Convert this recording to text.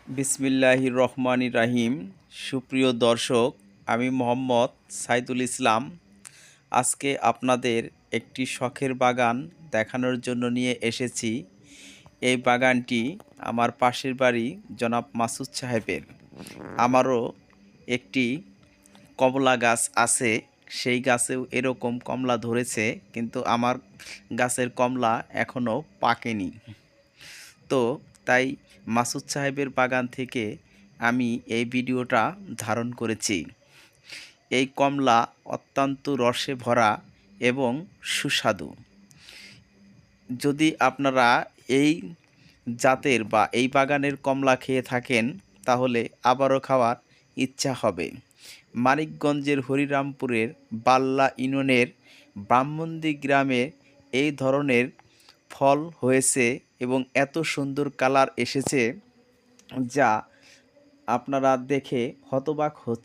বিসমিল্লাহির রহমানির রাহিম। সুপ্রিয় দর্শক, আমি মোহাম্মদ সাইদুল ইসলাম। আজকে আপনাদের একটি শখের বাগান দেখানোর জন্য নিয়ে এসেছি। এই বাগানটি আমার পাশের বাড়ি জনাব মাসুদ সাহেবের। আমারও একটি কমলা গাছ আছে, সেই গাছেও এরকম কমলা ধরেছে, কিন্তু আমার গাছের কমলা এখনও পাকেনি। তো তাই মাসুদ সাহেবের বাগান থেকে আমি এই ভিডিওটা ধারণ করেছি। এই কমলা অত্যন্ত রসে ভরা এবং সুস্বাদু। যদি আপনারা এই জাতের বা এই বাগানের কমলা খেয়ে থাকেন, তাহলে আবারও খাওয়ার ইচ্ছা হবে। মানিকগঞ্জের হরিরামপুরের বাল্লা ইউনিয়নের ব্রাহ্মণদি গ্রামে এই ধরনের ফল হয়েছে এবং এত সুন্দর কালার এসেছে, যা আপনারা দেখে হতবাক হচ্ছে।